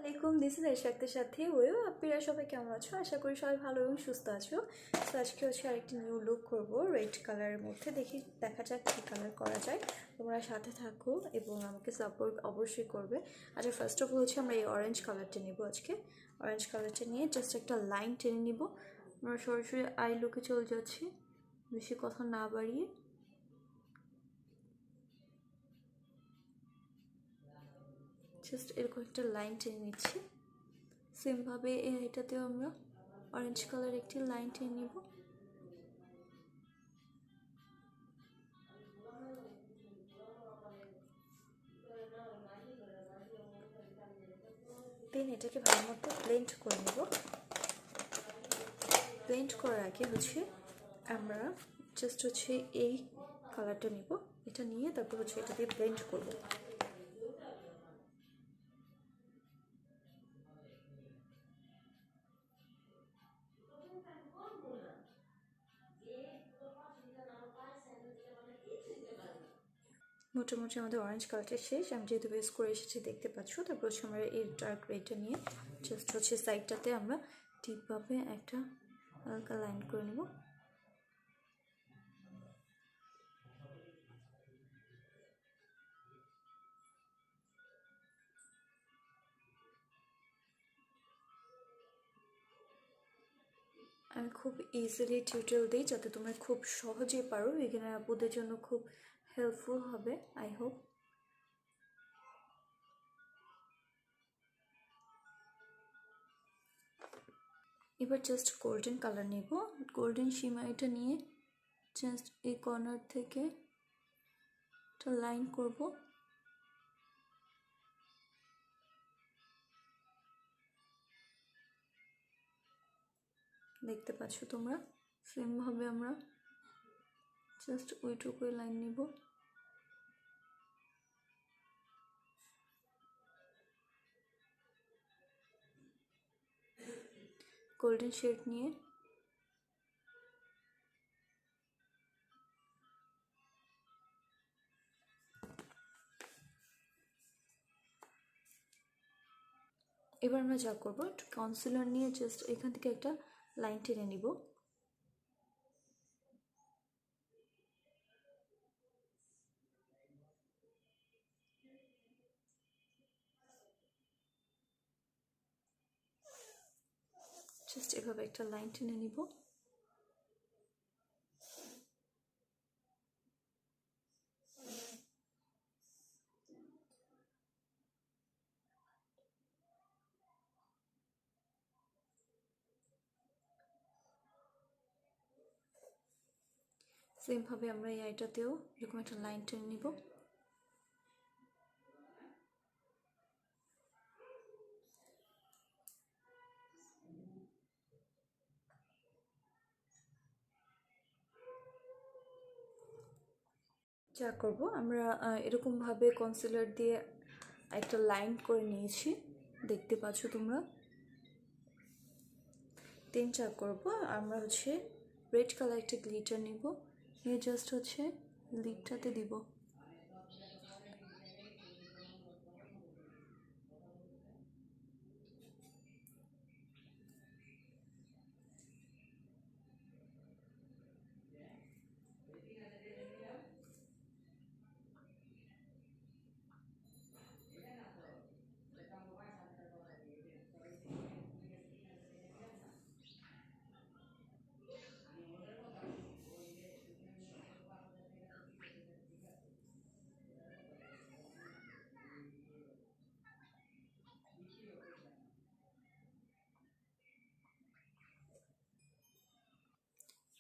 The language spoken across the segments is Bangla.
আলাইকুম, দিস ইজ আয়েশার সাথে ওয়েও। আপনারা সবাই কেমন আছো? আশা করি সবাই ভালো এবং সুস্থ আছো। তো আজকে হচ্ছে আরেকটি নিউ লুক করব রেড কালারের মধ্যে। দেখা যাক কী কালার করা যায়। তোমরা সাথে থাকো এবং আমাকে সাপোর্ট অবশ্যই করবে। আচ্ছা, ফার্স্ট অফ অল হচ্ছে আমরা এই অরেঞ্জ কালারটা নেব আজকে। অরেঞ্জ কালারটা নিয়ে জাস্ট একটা লাইন টেনে নিব। আমরা সরাসরি আই লুকে চলে যাচ্ছি, বেশি কথা না বাড়িয়ে। জাস্ট এরকম একটা লাইন টেনে নিচ্ছি। সেমভাবে এটাতেও আমরা অরেঞ্জ কালার একটি লাইন টেনে নিব। দেন এটাকে ভালো মতো ব্লেন্ড করে নেব। ব্লেন্ড করার আগে হচ্ছে আমরা জাস্ট হচ্ছে এই কালারটা নিব। এটা নিয়ে তারপর হচ্ছে এটা দিয়ে ব্লেন্ড করব। মোটামুটি আমাদের অরেঞ্জ কালারটা শেষ। আমি যেহেতু বেস করে এসেছি দেখতে পাচ্ছ। তারপর হচ্ছে আমরা এই ডার্ক রেডটা নিয়ে জাস্ট হচ্ছে সাইডটাতে আমরা ঠিকভাবে একটা হালকা লাইন করে নেব। আমি খুব ইজিলি টিউটোরিয়াল দিই যাতে তোমরা খুব সহজেই পারো। বিগিনার আপুদের জন্য খুব হেল্পফুল হবে, আই হোপ। এবার জাস্ট গোল্ডেন কালার নেব। গোল্ডেন শিমাইটা নিয়ে জাস্ট এই কর্নার থেকে একটা লাইন করব। দেখতে পাচ্ছ তোমরা, সেমভাবে আমরা জাস্ট ওইটুকুই লাইন নিব। গোল্ডেন শেড নিয়ে এবার আমরা যা করবো, একটু কনসিলার নিয়ে জাস্ট এখান থেকে একটা লাইন টেনে নিব। জাস্ট এভাবে একটা লাইন টেনে নিব। সেমভাবে আমরা এই আইটাতেও এরকম একটা লাইন টেনে নিব। যা করব, আমরা এরকমভাবে কনসিলার দিয়ে একটা লাইন করে নিয়েছি, দেখতে পাচ্ছ তোমরা। দেন যা করব, আমরা হচ্ছে রেড কালার একটা গ্লিটার নিব, নিয়ে জাস্ট হচ্ছে লিপটাতে দিব।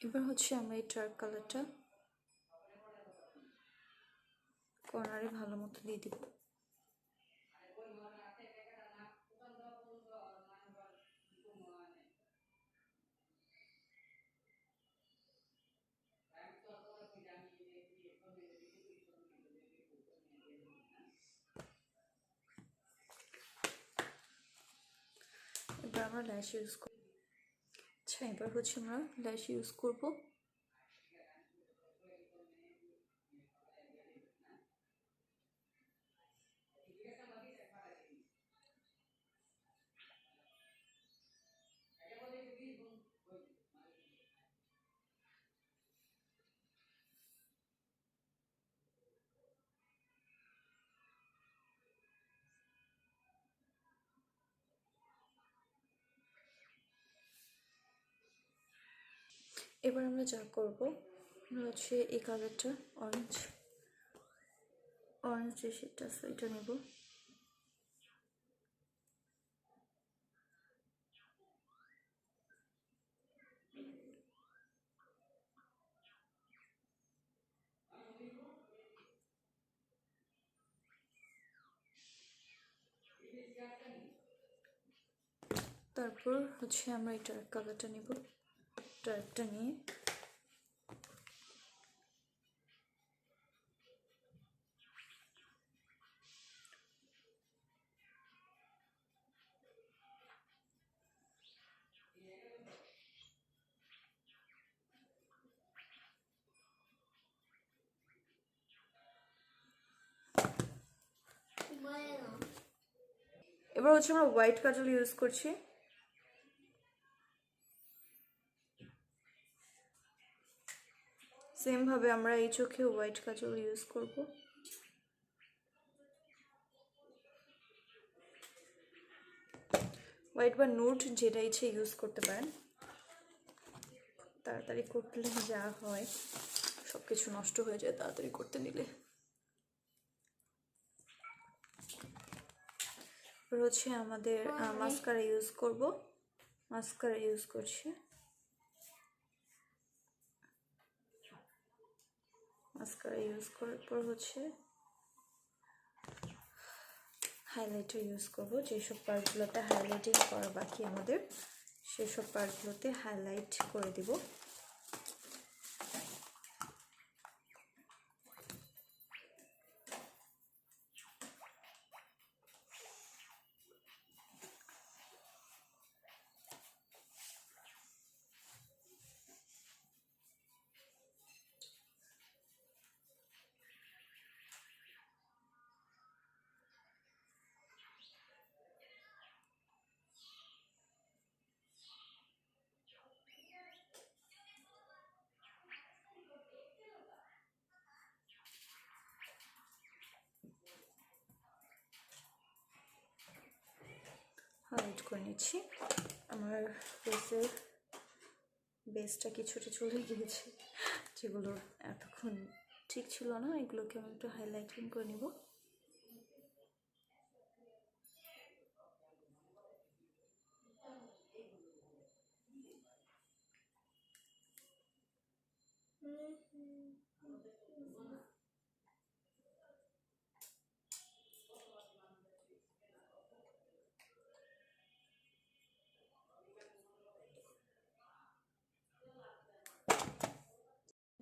এবার হচ্ছে আমরা এই ডার্ক কালারটা কর্নারে ভালো মতো দিয়ে দিব। এবার আমরা ল্যাশ ইউজ করব। আচ্ছা, এবার হচ্ছে আমরা ল্যাশ ইউজ করব। এবার আমরা যা করব হচ্ছে এই কালারটা অরেঞ্জ যে শেডটা আছে এটা নেব। তারপর হচ্ছে আমরা এই ডার্ক কালারটা নেব। ডার্কটা নিয়ে এবার হচ্ছে আমরা হোয়াইট কাজল ইউজ করছি। সেম ভাবে আমরা এই চোখে হোয়াইট কাজল ইউজ করব। হোয়াইট বা নুড যেটা ইচ্ছে ইউজ করতে পারেন। তাড়াতাড়ি করলে যা হয় সব কিছু নষ্ট হয়ে যায় তাড়াতাড়ি করতে নিলে। হচ্ছে আমাদের মাস্কারা ইউজ করব। মাস্কারা ইউজ করছি। মাস্কারা ইউজ করার পর হচ্ছে হাইলাইটার ইউজ করব। যেসব পার্টগুলোতে হাইলাইটিং করা বাকি আমাদের সেসব পার্টগুলোতে হাইলাইট করে দিব। হাইলাইট করে নিচ্ছি। আমার ফেসের বেসটা কিছুটা চলে গিয়েছে, যেগুলো এতক্ষণ ঠিক ছিল না, এগুলোকে আমি একটু হাইলাইটিং করে নিব।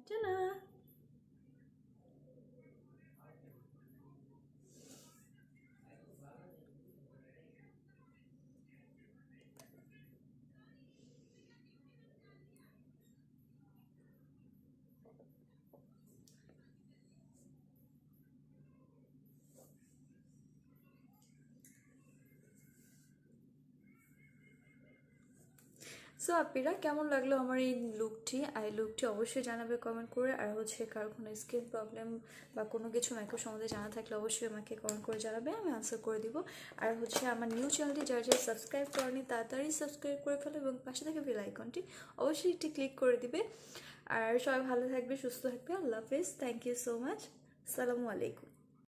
টানা। সো আপনারা কেমন লাগলো আমার এই লুকটি? লুকটি অবশ্যই জানাবে কমেন্ট করে। আর হচ্ছে কারো কোনো স্কিন প্রবলেম বা কোনো কিছু মেকআপ সম্বন্ধে জানা থাকলে অবশ্যই আমাকে কমেন্ট করে জানাবে, আমি আনসার করে দিব। আর হচ্ছে আমার নিউ চ্যানেলটি যারা যারা সাবস্ক্রাইব করেনি তাড়াতাড়ি সাবস্ক্রাইব করে ফেলো এবং পাশে থেকে বেল আইকনটি অবশ্যই একটি ক্লিক করে দিবে। আর সবাই ভালো থাকবে, সুস্থ থাকবে। আল্লাহ হাফেজ। Thank you so much. আসসালামু আলাইকুম।